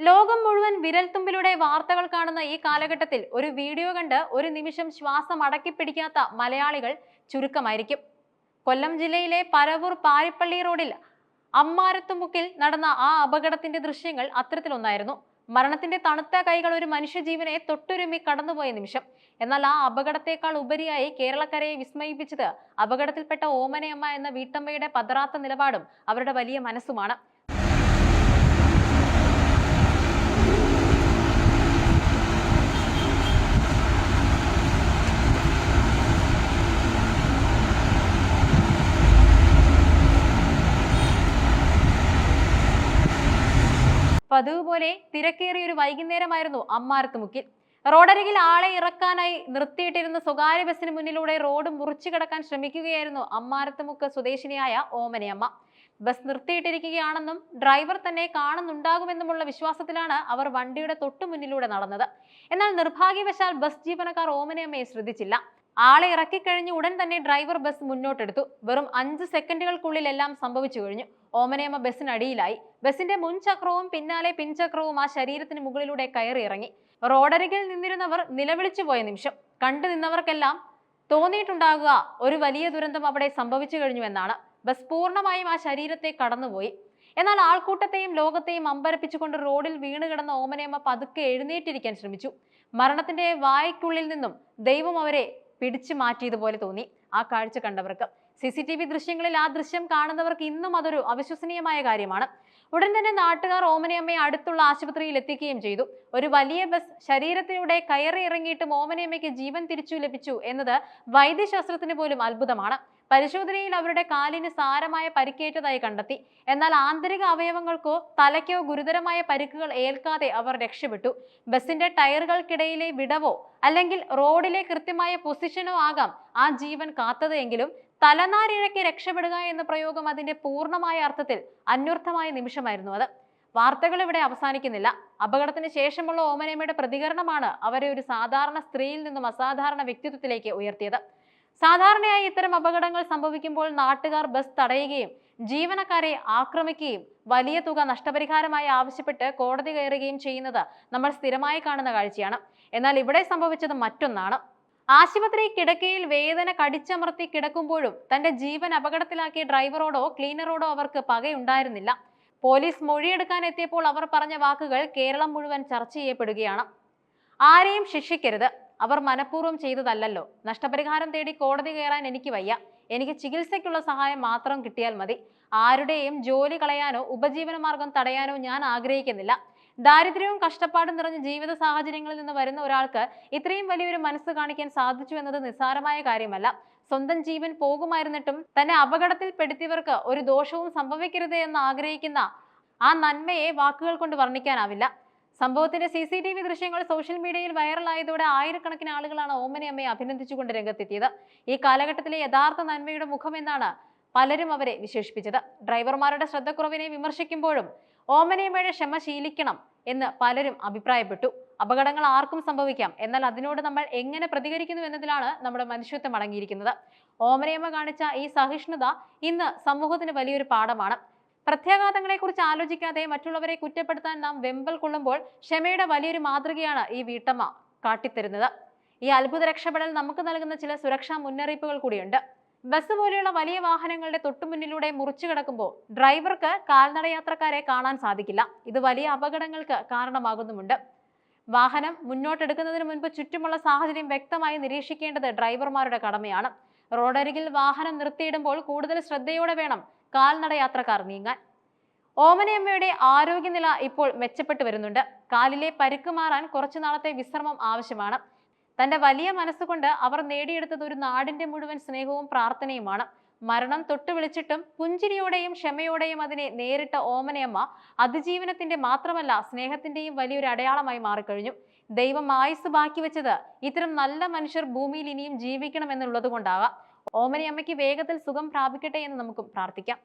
ലോകം മുഴുവൻ വിരൽത്തുമ്പിലൂടെ വാർത്തകൾ കാണുന്ന ഈ കാലഘട്ടത്തിൽ ഒരു വീഡിയോ കണ്ട് ഒരു നിമിഷം ശ്വാസം അടക്കിപ്പിടിക്കാത്ത മലയാളികൾ ചുരുക്കമായിരിക്കും. കൊല്ലം ജില്ലയിലെ പരവൂർ പാരിപ്പള്ളി റോഡിൽ അമ്മാരത്തുമുക്കിൽ നടന്ന ആ അപകടത്തിന്റെ ദൃശ്യങ്ങൾ അത്തരത്തിലൊന്നായിരുന്നു. മരണത്തിന്റെ തണുത്ത കൈകൾ ഒരു മനുഷ്യജീവനെ തൊട്ടുരുമ്മി കടന്നുപോയ നിമിഷം. എന്നാൽ ആ അപകടത്തെക്കാൾ ഉപരിയായി കേരളക്കരയെ വിസ്മയിപ്പിച്ചത് അപകടത്തിൽപ്പെട്ട ഓമനയമ്മ എന്ന വീട്ടമ്മയുടെ പതറാത്ത നിലപാടും അവരുടെ വലിയ മനസ്സുമാണ്. പതിവ് പോലെ തിരക്കേറിയ ഒരു വൈകുന്നേരമായിരുന്നു അമ്മാരത്തുമുക്കിൽ. റോഡരികിൽ ആളെ ഇറക്കാനായി നിർത്തിയിട്ടിരുന്ന സ്വകാര്യ ബസിന് മുന്നിലൂടെ റോഡ് മുറിച്ചു കടക്കാൻ ശ്രമിക്കുകയായിരുന്നു അമ്മാരത്തുമുക്ക് സ്വദേശിനിയായ ഓമനയമ്മ. ബസ് നിർത്തിയിട്ടിരിക്കുകയാണെന്നും ഡ്രൈവർ തന്നെ കാണുന്നുണ്ടാകുമെന്നുമുള്ള വിശ്വാസത്തിലാണ് അവർ വണ്ടിയുടെ തൊട്ടു മുന്നിലൂടെ നടന്നത്. എന്നാൽ നിർഭാഗ്യവശാൽ ബസ് ജീവനക്കാർ ഓമനയമ്മയെ ശ്രദ്ധിച്ചില്ല. ആളെ ഇറക്കിക്കഴിഞ്ഞ് ഉടൻ തന്നെ ഡ്രൈവർ ബസ് മുന്നോട്ടെടുത്തു. വെറും 5 സെക്കൻഡുകൾക്കുള്ളിൽ എല്ലാം സംഭവിച്ചു കഴിഞ്ഞു. ഓമനയമ്മ ബസ്സിനടിയിലായി. ബസിന്റെ മുൻചക്രവും പിന്നാലെ പിൻചക്രവും ആ ശരീരത്തിന് മുകളിലൂടെ കയറി ഇറങ്ങി. റോഡരികിൽ നിന്നിരുന്നവർ നിലവിളിച്ചു പോയ നിമിഷം. കണ്ടു നിന്നവർക്കെല്ലാം തോന്നിയിട്ടുണ്ടാകുക ഒരു വലിയ ദുരന്തം അവിടെ സംഭവിച്ചു കഴിഞ്ഞു എന്നാണ്. ബസ് പൂർണ്ണമായും ആ ശരീരത്തെ കടന്നുപോയി. എന്നാൽ ആൾക്കൂട്ടത്തെയും ലോകത്തെയും അമ്പരപ്പിച്ചുകൊണ്ട് റോഡിൽ വീണ് കിടന്ന ഓമനയമ്മ പതുക്കെ എഴുന്നേറ്റിരിക്കാൻ ശ്രമിച്ചു. മരണത്തിന്റെ വായ്ക്കുള്ളിൽ നിന്നും ദൈവം അവരെ പിടിച്ചു മാറ്റിയതുപോലെ തോന്നി ആ കാഴ്ച കണ്ടവർക്ക്. CCTV ദൃശ്യങ്ങളിൽ ആ ദൃശ്യം കാണുന്നവർക്ക് ഇന്നും അതൊരു അവിശ്വസനീയമായ കാര്യമാണ്. ഉടൻ തന്നെ നാട്ടുകാർ ഓമനയമ്മയെ അടുത്തുള്ള ആശുപത്രിയിൽ എത്തിക്കുകയും ചെയ്തു. ഒരു വലിയ ബസ് ശരീരത്തിലൂടെ കയറി ഇറങ്ങിയിട്ടും ഓമനയമ്മയ്ക്ക് ജീവൻ തിരിച്ചു ലഭിച്ചു എന്നത് വൈദ്യശാസ്ത്രത്തിന് പോലും അത്ഭുതമാണ്. പരിശോധനയിൽ അവരുടെ കാലിന് സാരമായ പരിക്കേറ്റതായി കണ്ടെത്തി. എന്നാൽ ആന്തരിക അവയവങ്ങൾക്കോ തലയ്ക്കോ ഗുരുതരമായ പരിക്കുകൾ ഏൽക്കാതെ അവർ രക്ഷപ്പെട്ടു. ബസിന്റെ ടയറുകൾക്കിടയിലെ വിടവോ അല്ലെങ്കിൽ റോഡിലെ കൃത്യമായ പൊസിഷനോ ആകാം ആ ജീവൻ കാത്തത് എങ്കിലും തലനാരിഴയ്ക്ക് രക്ഷപ്പെടുക എന്ന പ്രയോഗം അതിന്റെ പൂർണ്ണമായ അർത്ഥത്തിൽ അന്വർത്ഥമായ നിമിഷമായിരുന്നു അത്. വാർത്തകൾ ഇവിടെ അവസാനിക്കുന്നില്ല. അപകടത്തിന് ശേഷമുള്ള ഓമനയമ്മയുടെ പ്രതികരണമാണ് അവരെ ഒരു സാധാരണ സ്ത്രീയിൽ നിന്നും അസാധാരണ വ്യക്തിത്വത്തിലേക്ക് ഉയർത്തിയത്. സാധാരണയായി ഇത്തരം അപകടങ്ങൾ സംഭവിക്കുമ്പോൾ നാട്ടുകാർ ബസ് തടയുകയും ജീവനക്കാരെ ആക്രമിക്കുകയും വലിയ തുക നഷ്ടപരിഹാരമായി ആവശ്യപ്പെട്ട് കോടതി കയറുകയും ചെയ്യുന്നത് നമ്മൾ സ്ഥിരമായി കാണുന്ന കാഴ്ചയാണ്. എന്നാൽ ഇവിടെ സംഭവിച്ചത് മറ്റൊന്നാണ്. ആശുപത്രി കിടക്കയിൽ വേദന കടിച്ചമർത്തി കിടക്കുമ്പോഴും തന്റെ ജീവൻ അപകടത്തിലാക്കിയ ഡ്രൈവറോടോ ക്ലീനറോടോ അവർക്ക് പകയുണ്ടായിരുന്നില്ല. പോലീസ് മൊഴിയെടുക്കാൻ എത്തിയപ്പോൾ അവർ പറഞ്ഞ വാക്കുകൾ കേരളം മുഴുവൻ ചർച്ച ചെയ്യപ്പെടുകയാണ്. ആരെയും ശിക്ഷിക്കരുത്, അവർ മനഃപൂർവ്വം ചെയ്തതല്ലല്ലോ. നഷ്ടപരിഹാരം തേടി കോടതി കയറാൻ എനിക്ക് വയ്യ. എനിക്ക് ചികിത്സയ്ക്കുള്ള സഹായം മാത്രം കിട്ടിയാൽ മതി. ആരുടെയും ജോലി കളയാനോ ഉപജീവന മാർഗം തടയാനോ ഞാൻ ആഗ്രഹിക്കുന്നില്ല. ദാരിദ്ര്യവും കഷ്ടപ്പാടും നിറഞ്ഞ ജീവിത സാഹചര്യങ്ങളിൽ നിന്ന് വരുന്ന ഒരാൾക്ക് ഇത്രയും വലിയൊരു മനസ്സ് കാണിക്കാൻ സാധിച്ചു എന്നത് നിസ്സാരമായ കാര്യമല്ല. സ്വന്തം ജീവൻ പോകുമായിരുന്നിട്ടും തന്നെ അപകടത്തിൽ പെടുത്തിയവർക്ക് ഒരു ദോഷവും സംഭവിക്കരുത് എന്ന് ആഗ്രഹിക്കുന്ന ആ നന്മയെ വാക്കുകൾ കൊണ്ട് വർണ്ണിക്കാനാവില്ല. സംഭവത്തിന്റെ CCTV ദൃശ്യങ്ങൾ സോഷ്യൽ മീഡിയയിൽ വൈറലായതോടെ ആയിരക്കണക്കിന് ആളുകളാണ് ഓമനയമ്മയെ അഭിനന്ദിച്ചുകൊണ്ട് രംഗത്തെത്തിയത്. ഈ കാലഘട്ടത്തിലെ യഥാർത്ഥ നന്മയുടെ മുഖം എന്നാണ് പലരും അവരെ വിശേഷിപ്പിച്ചത്. ഡ്രൈവർമാരുടെ ശ്രദ്ധക്കുറവിനെ വിമർശിക്കുമ്പോഴും ഓമനയമ്മയുടെ ക്ഷമ ശീലിക്കണം എന്ന് പലരും അഭിപ്രായപ്പെട്ടു. അപകടങ്ങൾ ആർക്കും സംഭവിക്കാം, എന്നാൽ അതിനോട് നമ്മൾ എങ്ങനെ പ്രതികരിക്കുന്നു എന്നതിലാണ് നമ്മുടെ മനുഷ്യത്വം അടങ്ങിയിരിക്കുന്നത്. ഓമനയമ്മ കാണിച്ച ഈ സഹിഷ്ണുത ഇന്ന് സമൂഹത്തിന് വലിയൊരു പാഠമാണ്. പ്രത്യാഘാതങ്ങളെക്കുറിച്ച് ആലോചിക്കാതെ മറ്റുള്ളവരെ കുറ്റപ്പെടുത്താൻ നാം വെമ്പൽ കൊള്ളുമ്പോൾ ക്ഷമയുടെ വലിയൊരു മാതൃകയാണ് ഈ വീട്ടമ്മ കാട്ടിത്തരുന്നത്. ഈ അത്ഭുത രക്ഷപ്പെടൽ നമുക്ക് നൽകുന്ന ചില സുരക്ഷാ മുന്നറിയിപ്പുകൾ കൂടിയുണ്ട്. ബസ് പോലെയുള്ള വലിയ വാഹനങ്ങളുടെ തൊട്ടുമുന്നിലൂടെ മുറിച്ചു കിടക്കുമ്പോൾ ഡ്രൈവർക്ക് കാൽനട യാത്രക്കാരെ കാണാൻ സാധിക്കില്ല. ഇത് വലിയ അപകടങ്ങൾക്ക് കാരണമാകുന്നുമുണ്ട്. വാഹനം മുന്നോട്ടെടുക്കുന്നതിന് മുൻപ് ചുറ്റുമുള്ള സാഹചര്യം വ്യക്തമായി നിരീക്ഷിക്കേണ്ടത് ഡ്രൈവർമാരുടെ കടമയാണ്. റോഡരികിൽ വാഹനം നിർത്തിയിടുമ്പോൾ കൂടുതൽ ശ്രദ്ധയോടെ വേണം കാൽനട യാത്രക്കാർ നീങ്ങാൻ. ഓമനയമ്മയുടെ ആരോഗ്യനില ഇപ്പോൾ മെച്ചപ്പെട്ടു വരുന്നുണ്ട്. കാലിലെ പരിക്ക് മാറാൻ കുറച്ചു നാളത്തെ വിശ്രമം ആവശ്യമാണ്. തന്റെ വലിയ മനസ്സുകൊണ്ട് അവർ നേടിയെടുത്തത് ഒരു നാടിന്റെ മുഴുവൻ സ്നേഹവും പ്രാർത്ഥനയുമാണ്. മരണം തൊട്ടു വിളിച്ചിട്ടും പുഞ്ചിരിയോടെയും ക്ഷമയോടെയും അതിനെ നേരിട്ട ഓമനയമ്മ അതിജീവനത്തിന്റെ മാത്രമല്ല സ്നേഹത്തിന്റെയും വലിയൊരു അടയാളമായി മാറിക്കഴിഞ്ഞു. ദൈവം ആയുസ് ബാക്കി വെച്ചത് ഇത്തരം നല്ല മനുഷ്യർ ഭൂമിയിൽ ഇനിയും ജീവിക്കണം എന്നുള്ളത് കൊണ്ടാകാം. ഓമനയമ്മയ്ക്ക് വേഗത്തിൽ സുഖം പ്രാപിക്കട്ടെ എന്ന് നമുക്കും പ്രാർത്ഥിക്കാം.